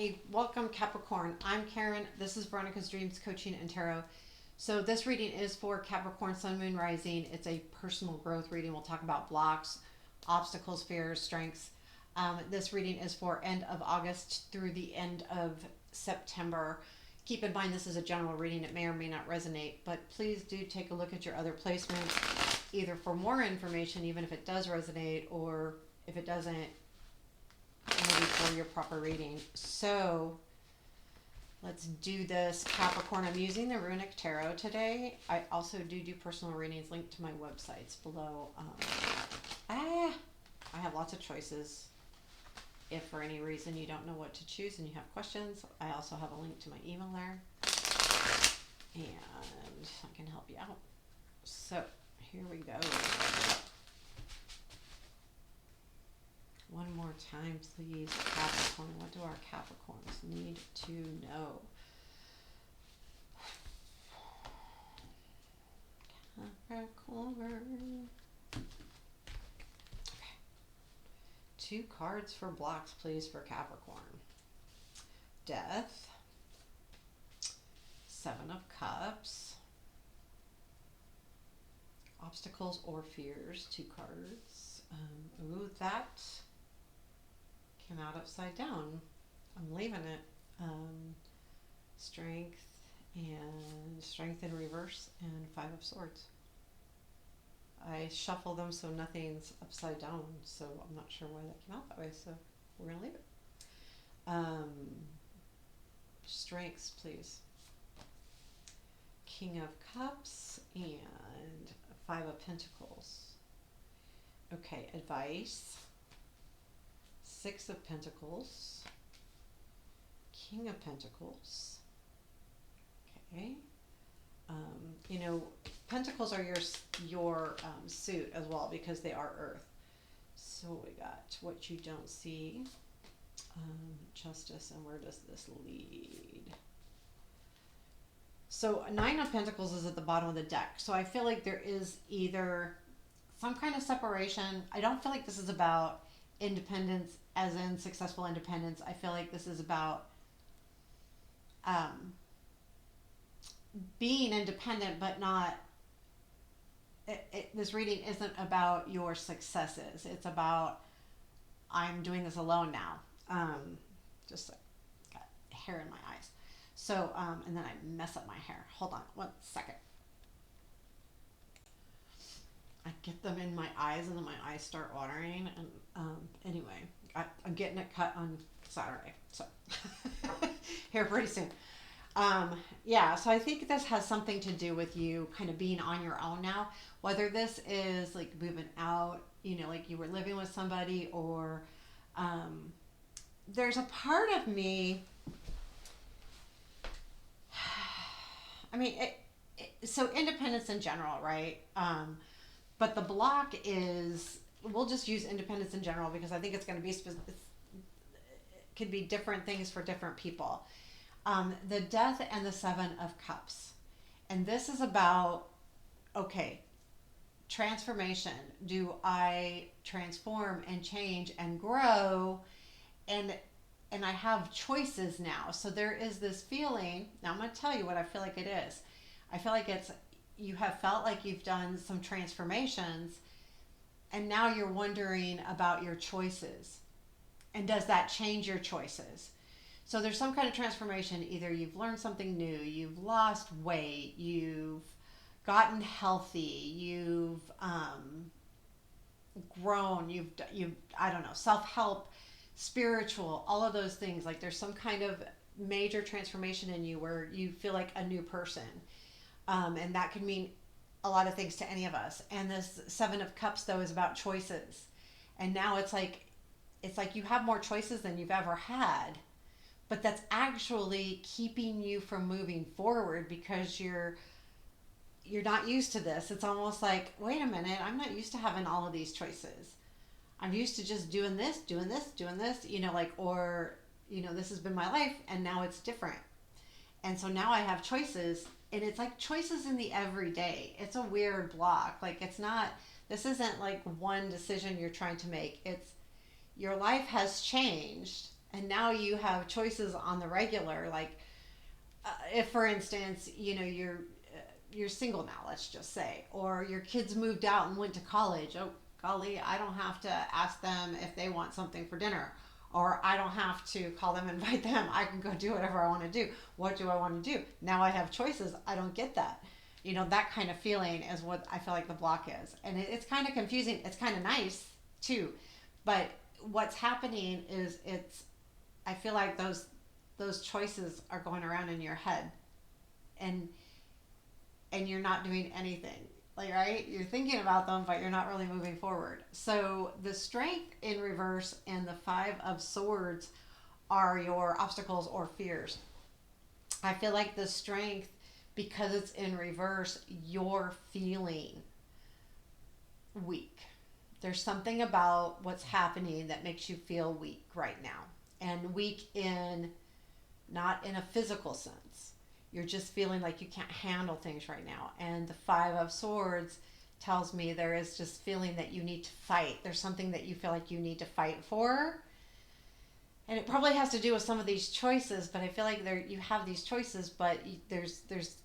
Hey, welcome Capricorn. I'm Karen. This is Veronica's Dreams Coaching and Tarot. So this reading is for Capricorn Sun Moon Rising. It's a personal growth reading. We'll talk about blocks, obstacles, fears, strengths. This reading is for end of August through the end of September. Keep in mind this is a general reading. It may or may not resonate, but please do take a look at your other placements, either for more information, even if it does resonate, or if it doesn't, maybe for your proper reading. So let's do this, Capricorn. I'm using the Runik Tarot today. I also do personal readings linked to my websites below. I have lots of choices. If for any reason you don't know what to choose and you have questions, I also have a link to my email there, and I can help you out. So here we go. One more time, please, Capricorn. What do our Capricorns need to know? Capricorn. Okay. 2 cards for blocks, please, for Capricorn. Death. 7 of Cups. Obstacles or fears, 2 cards. Ooh, that came out upside down. I'm leaving it. Strength in reverse, and 5 of Swords. I shuffle them so nothing's upside down, so I'm not sure why that came out that way, so we're gonna leave it. Strengths, please. King of Cups and 5 of Pentacles. Okay, advice. 6 of Pentacles, King of Pentacles. Okay, you know, Pentacles are your suit as well, because they are Earth. So we got what you don't see, Justice, and where does this lead? So 9 of Pentacles is at the bottom of the deck. So I feel like there is either some kind of separation. I don't feel like this is about independence as in successful independence. I feel like this is about being independent, but not, this reading isn't about your successes. It's about, I'm doing this alone now. Just got hair in my eyes. So, and then I mess up my hair. Hold on 1 second. I get them in my eyes and then my eyes start watering, and anyway, I'm getting it cut on Saturday, so here pretty soon. Yeah, so I think this has something to do with you kind of being on your own now, whether this is like moving out, you know, like you were living with somebody, or there's a part of me, I mean, so independence in general, right? But the block is, we'll just use independence in general because I think it's going to be, it could be different things for different people. The Death and the 7 of Cups. And this is about, okay, transformation. Do I transform and change and grow? And I have choices now. So there is this feeling, now I'm going to tell you what I feel like it is. I feel like it's, you have felt like you've done some transformations, and now you're wondering about your choices. And does that change your choices? So there's some kind of transformation. Either you've learned something new, you've lost weight, you've gotten healthy, you've grown, you've I don't know, self-help, spiritual, all of those things. Like there's some kind of major transformation in you where you feel like a new person. And that could mean a lot of things to any of us. And this 7 of Cups, though, is about choices. And now it's like you have more choices than you've ever had. But that's actually keeping you from moving forward because you're not used to this. It's almost like, wait a minute, I'm not used to having all of these choices. I'm used to just doing this, you know, like, or, you know, this has been my life and now it's different. And so now I have choices. And it's like choices in the everyday. It's a weird block. Like it's not, this isn't like one decision you're trying to make. It's your life has changed and and now you have choices on the regular, like if for instance, you're single now, let's just say, or your kids moved out and went to college. Oh golly, I don't have to ask them if they want something for dinner, or I don't have to call them and invite them. I can go do whatever I want to do. What do I want to do? Now I have choices. I don't get that. That kind of feeling is what I feel like the block is, and it's kind of confusing. It's kind of nice too, but what's happening is I feel like those choices are going around in your head, and you're not doing anything. Like, right? You're thinking about them, but you're not really moving forward. So the strength in reverse and the 5 of Swords are your obstacles or fears. I feel like the strength, because it's in reverse, you're feeling weak. There's something about what's happening that makes you feel weak right now. And weak in not in a physical sense. You're just feeling like you can't handle things right now. And the 5 of Swords tells me there is just feeling that you need to fight. There's something that you feel like you need to fight for. And it probably has to do with some of these choices, but I feel like you have these choices, but there's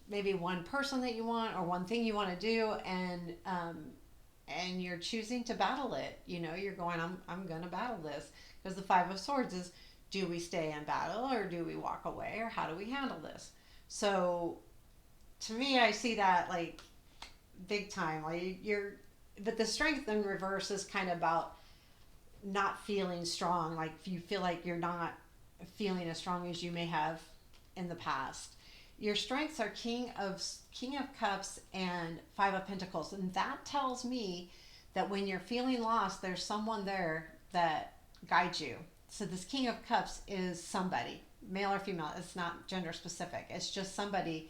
maybe one person that you want or one thing you want to do, and you're choosing to battle it. You're going, I'm gonna battle this, because the 5 of Swords is, do we stay in battle or do we walk away, or how do we handle this? So to me, I see that like big time. Like but the strength in reverse is kind of about not feeling strong. Like you feel like you're not feeling as strong as you may have in the past. Your strengths are King of Cups and 5 of Pentacles, and that tells me that when you're feeling lost, there's someone there that guides you. So this King of Cups is somebody, male or female. It's not gender specific. It's just somebody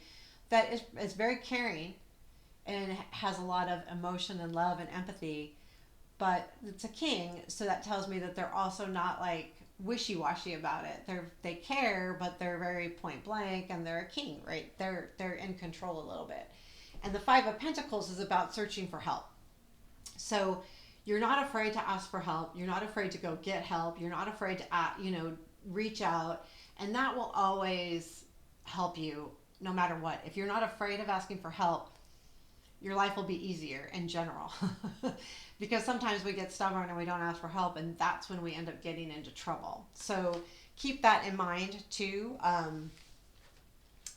that is very caring and has a lot of emotion and love and empathy. But it's a king, so that tells me that they're also not like wishy-washy about it. They care, but they're very point blank, and they're a king, right? They're in control a little bit. And the 5 of Pentacles is about searching for help. So you're not afraid to ask for help. You're not afraid to go get help. You're not afraid to reach out, and that will always help you no matter what. If you're not afraid of asking for help, your life will be easier in general. Because sometimes we get stubborn and we don't ask for help, and that's when we end up getting into trouble. So keep that in mind too,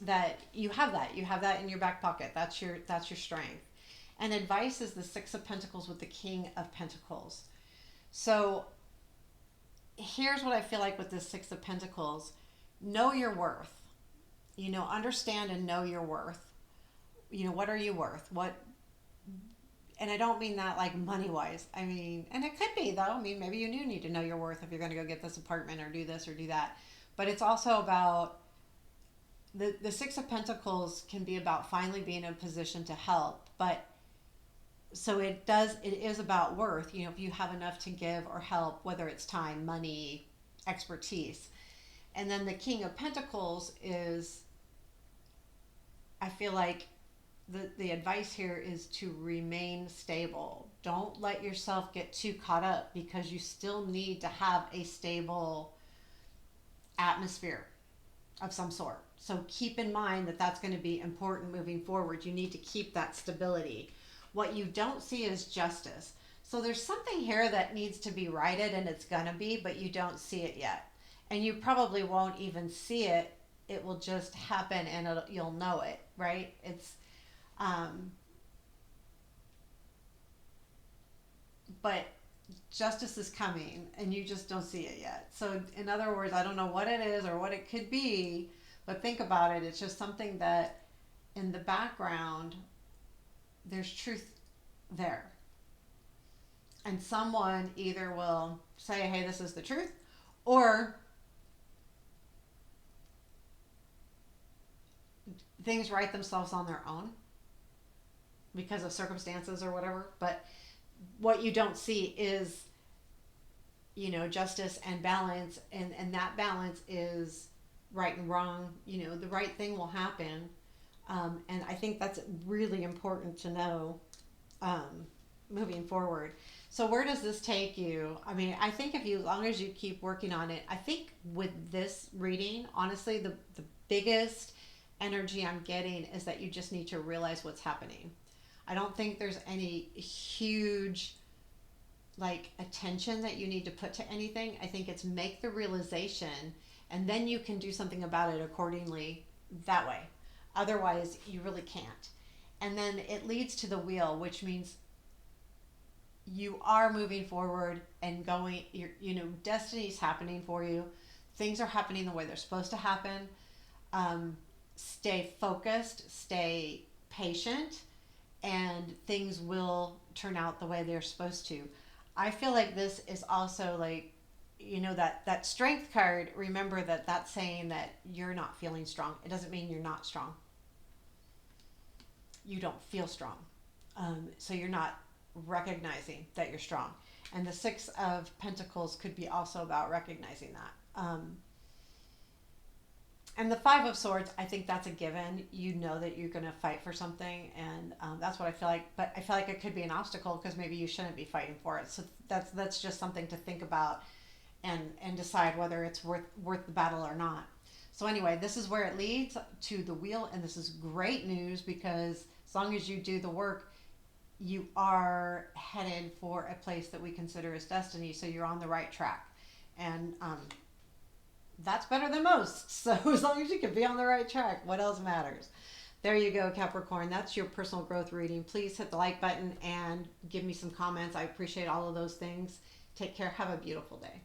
that you have that in your back pocket. That's your strength. And advice is the 6 of Pentacles with the King of Pentacles. So here's what I feel like with this 6 of Pentacles. Know your worth. Understand and know your worth. What are you worth? And I don't mean that like money wise. I mean, and it could be though. I mean, maybe you do need to know your worth if you're going to go get this apartment or do this or do that. But it's also about the 6 of Pentacles can be about finally being in a position to help. But so it is about worth. If you have enough to give or help, whether it's time, money, expertise. And then the King of Pentacles is, I feel like, the advice here is to remain stable. Don't let yourself get too caught up, because you still need to have a stable atmosphere of some sort. So keep in mind that that's going to be important moving forward. You need to keep that stability. What you don't see is justice. So there's something here that needs to be righted, and it's going to be, but you don't see it yet. And you probably won't even see it. It will just happen, and you'll know it, right? But justice is coming, and you just don't see it yet. So in other words, I don't know what it is or what it could be, but think about it. It's just something that in the background, there's truth there. And someone either will say, hey, this is the truth, or things right themselves on their own because of circumstances or whatever. But what you don't see is, justice and balance, and that balance is right and wrong. The right thing will happen. And I think that's really important to know. moving forward. So where does this take you? I mean, I think if you, as long as you keep working on it, I think with this reading, honestly, the biggest energy I'm getting is that you just need to realize what's happening. I don't think there's any huge like attention that you need to put to anything. I think it's make the realization and then you can do something about it accordingly that way. Otherwise, you really can't. And then it leads to the wheel, which means you are moving forward and going, you know, destiny's happening for you. Things are happening the way they're supposed to happen. Stay focused, stay patient, and things will turn out the way they're supposed to. I feel like this is also like, you know, that strength card. Remember that that's saying that you're not feeling strong. It doesn't mean you're not strong. You don't feel strong. So you're not recognizing that you're strong. And the Six of Pentacles could be also about recognizing that. And the Five of Swords, I think that's a given. You know that you're going to fight for something, and that's what I feel like. But I feel like it could be an obstacle because maybe you shouldn't be fighting for it. So that's just something to think about, and decide whether it's worth the battle or not. So anyway, this is where it leads to the wheel, and this is great news because as long as you do the work, you are headed for a place that we consider as destiny. So you're on the right track, and that's better than most. So as long as you can be on the right track, what else matters? There you go, Capricorn. That's your personal growth reading. Please hit the like button and give me some comments. I appreciate all of those things. Take care. Have a beautiful day.